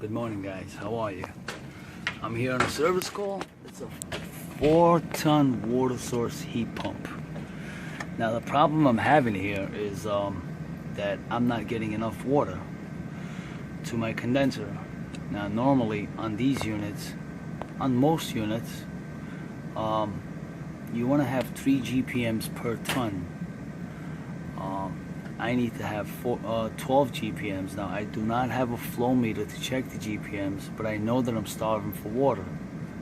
Good morning, guys. How are you? I'm here on a service call. It's a 4-ton water source heat pump. Now the problem I'm having here is that I'm not getting enough water to my condenser. Now normally on these units, on most units, you want to have 3 GPMs per ton. I need to have 12 GPMs. Now I do not have a flow meter to check the GPMs, but I know that I'm starving for water.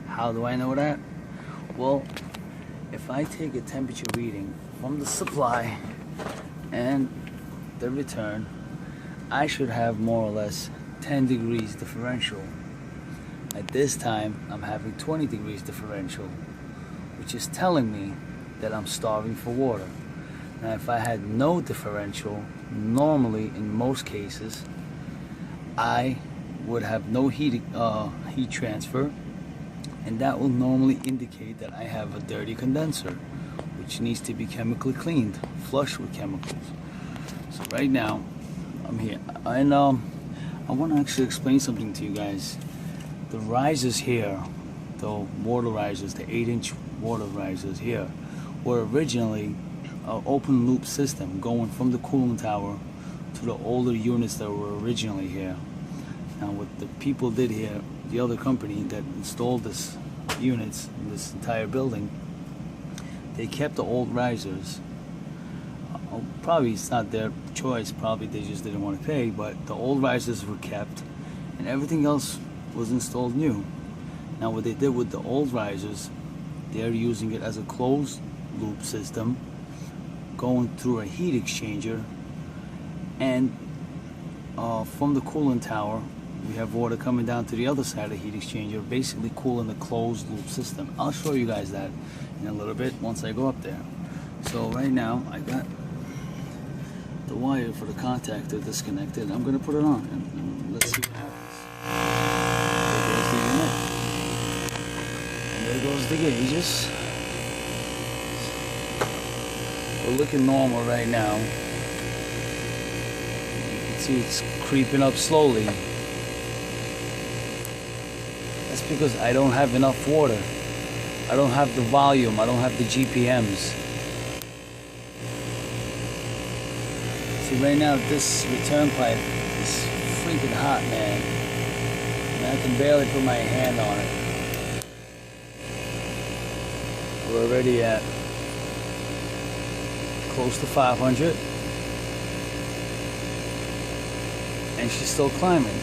How do I know that? Well, if I take a temperature reading from the supply and the return, I should have more or less 10 degrees differential. At this time, I'm having 20 degrees differential, which is telling me that I'm starving for water. Now, if I had no differential, normally in most cases, I would have no heat transfer, and that will normally indicate that I have a dirty condenser, which needs to be chemically cleaned, flushed with chemicals. So right now, I'm here, and I want to actually explain something to you guys. The risers here, the water risers, the 8-inch water risers here, were originally an open loop system going from the cooling tower to the older units that were originally here. Now what the people did here, the other company that installed this units in this entire building, they kept the old risers. Probably it's not their choice, probably they just didn't want to pay, but the old risers were kept and everything else was installed new. Now what they did with the old risers, they're using it as a closed loop system, going through a heat exchanger, and from the cooling tower we have water coming down to the other side of the heat exchanger, basically cooling the closed loop system. I'll show you guys that in a little bit once I go up there. So right now I got the wire for the contactor disconnected. I'm going to put it on and let's see what happens. There goes the unit, and there goes the gauges. We're looking normal right now. You can see it's creeping up slowly. That's because I don't have enough water. I don't have the volume. I don't have the GPMs. See, right now this return pipe is freaking hot, man. And I can barely put my hand on it. We're already at close to 500, and she's still climbing.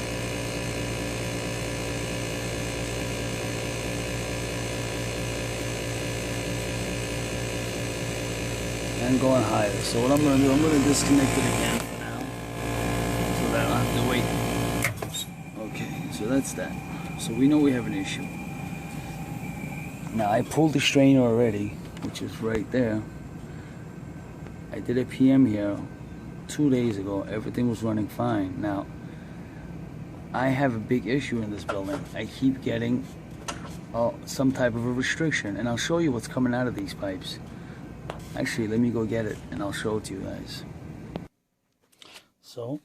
And going higher. So what I'm going to do, I'm going to disconnect it again for now, so that I don't have to wait. Okay, so that's that. So we know we have an issue. Now I pulled the strainer already, which is right there. I did a PM here 2 days ago. Everything was running fine. Now, I have a big issue in this building. I keep getting some type of a restriction, and I'll show you what's coming out of these pipes. Actually, let me go get it, and I'll show it to you guys. So,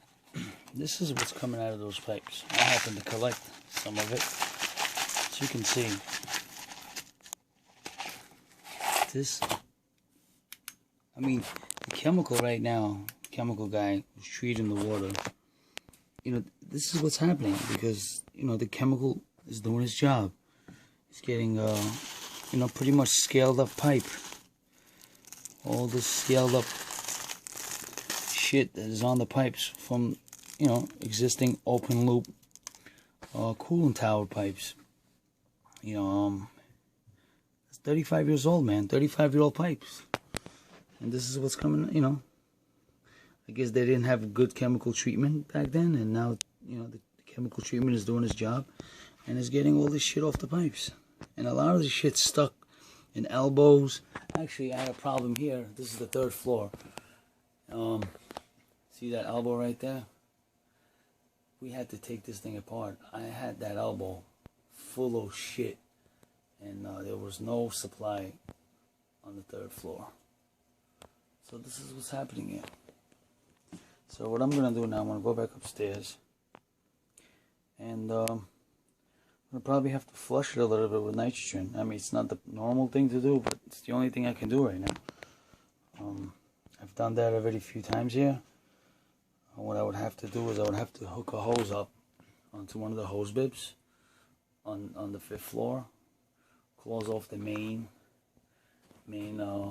this is what's coming out of those pipes. I happen to collect some of it, so you can see. This, I mean, the chemical right now, chemical guy who's treating the water, you know, this is what's happening because, you know, the chemical is doing its job. It's getting, you know, pretty much scaled up pipe. All this scaled up shit that is on the pipes from, you know, existing open loop cooling tower pipes. You know, it's 35 years old, man. 35-year-old pipes. And this is what's coming, you know. I guess they didn't have good chemical treatment back then, and now, you know, the chemical treatment is doing its job, and it's getting all this shit off the pipes. And a lot of the shit's stuck in elbows. Actually, I had a problem here. This is the 3rd floor. See that elbow right there? We had to take this thing apart. I had that elbow full of shit, and there was no supply on the 3rd floor. So this is what's happening here. So what I'm going to do now, I'm going to go back upstairs, and and I'll probably have to flush it a little bit with nitrogen. I mean, it's not the normal thing to do, but it's the only thing I can do right now. I've done that already a few times here. What I would have to do is I would have to hook a hose up onto one of the hose bibs on the 5th floor, close off the main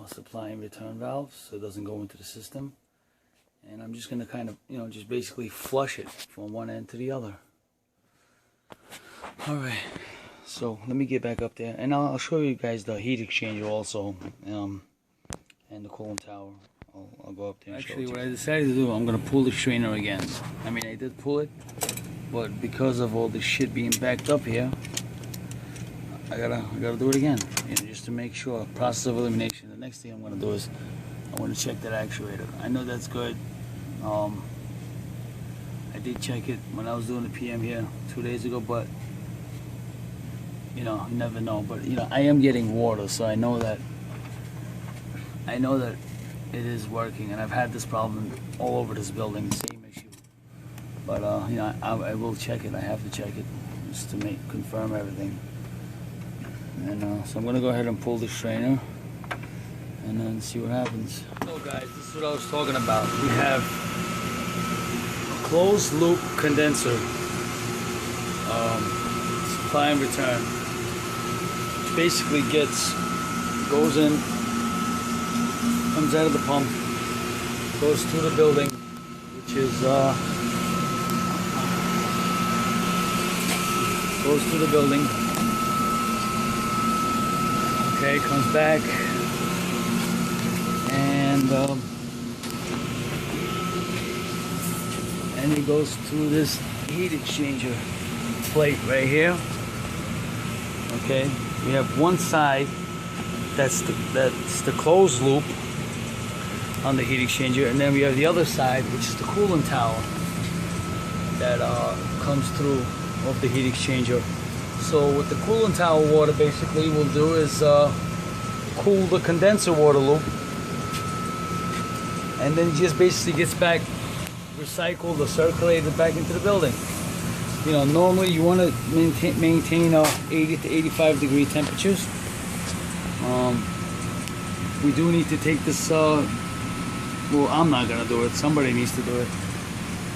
supply and return valves so it doesn't go into the system. And I'm just going to kind of, just basically flush it from one end to the other. Alright, so let me get back up there, and I'll show you guys the heat exchanger also, and the coolant tower. I'll go up there and actually, what I decided to do, I'm going to pull the strainer again. I mean, I did pull it, but because of all this shit being backed up here, I gotta do it again, just to make sure. Process of elimination. The next thing I'm going to do is I want to check that actuator. I know that's good. I did check it when I was doing the PM here 2 days ago, but you never know. But I am getting water, so I know that it is working, and I've had this problem all over this building, same issue. But I will check it. I have to check it just to confirm everything. And so I'm gonna go ahead and pull the strainer and then see what happens. So guys, this is what I was talking about. We have a closed loop condenser, supply and return, which basically goes in, comes out of the pump, goes to the building, which is goes to the building. Okay, comes back, and it goes to this heat exchanger plate right here. Okay, we have one side that's the closed loop on the heat exchanger, and then we have the other side, which is the coolant tower that comes through of the heat exchanger. So what the coolant tower water basically will do is cool the condenser water loop, and then it just basically gets back recycled or circulated back into the building. Normally you want to maintain 80 to 85 degree temperatures. We do need to take this, well, I'm not going to do it, somebody needs to do it.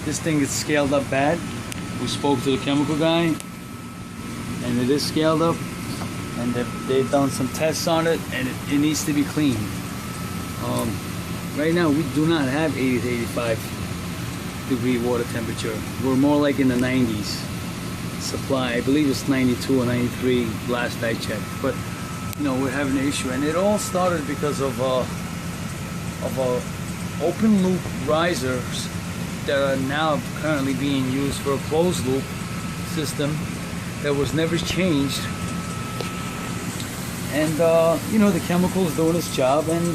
This thing is scaled up bad. We spoke to the chemical guy, and it is scaled up, and they've done some tests on it, and it needs to be cleaned. Right now we do not have 80 to 85 degree water temperature. We're more like in the 90s supply. I believe it's 92 or 93 last I checked, but we're having an issue, and it all started because of open loop risers that are now currently being used for a closed loop system that was never changed. And the chemical is doing its job and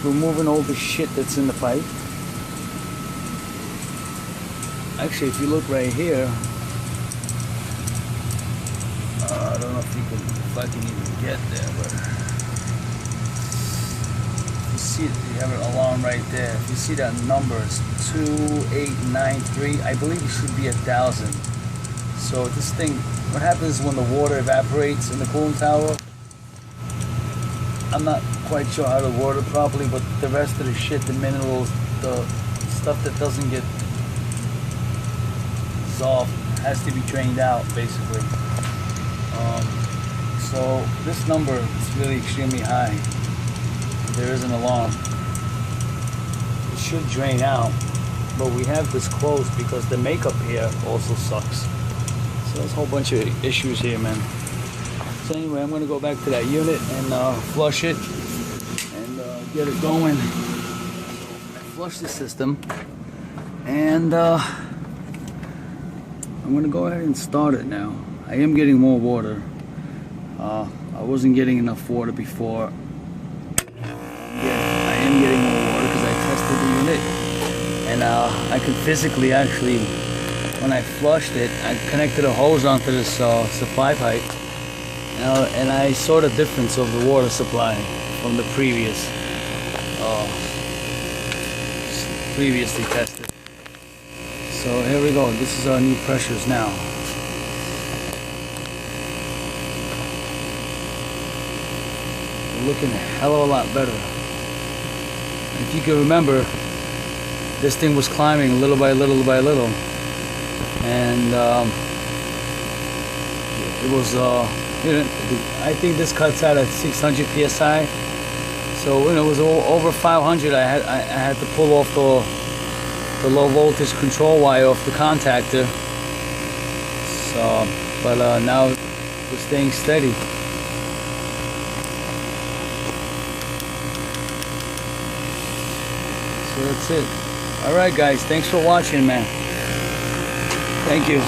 removing all the shit that's in the pipe. Actually, if you look right here, I don't know if I can even get there, but you see you have an alarm right there. If you see that number, it's 2893. I believe it should be 1,000. So this thing, what happens when the water evaporates in the cooling tower? I'm not quite sure how to word it properly, but the rest of the shit, the minerals, the stuff that doesn't get dissolved, has to be drained out, basically. So this number is really extremely high. There is an alarm. It should drain out, but we have this closed because the makeup here also sucks. So there's a whole bunch of issues here, man. So anyway, I'm going to go back to that unit and flush it and get it going. I flushed the system, and I'm going to go ahead and start it now. I am getting more water. I wasn't getting enough water before. Yeah, I am getting more water because I tested the unit, and I could physically actually, when I flushed it, I connected a hose onto this supply pipe, and I saw the difference of the water supply from the previously tested. So here we go. This is our new pressures now. They're looking a hell of a lot better. And if you can remember, this thing was climbing little by little by little, and it was I think this cuts out at 600 psi. So when it was over 500, I had to pull off the low voltage control wire off the contactor. So, but now we're staying steady. So that's it. All right, guys. Thanks for watching, man. Thank you.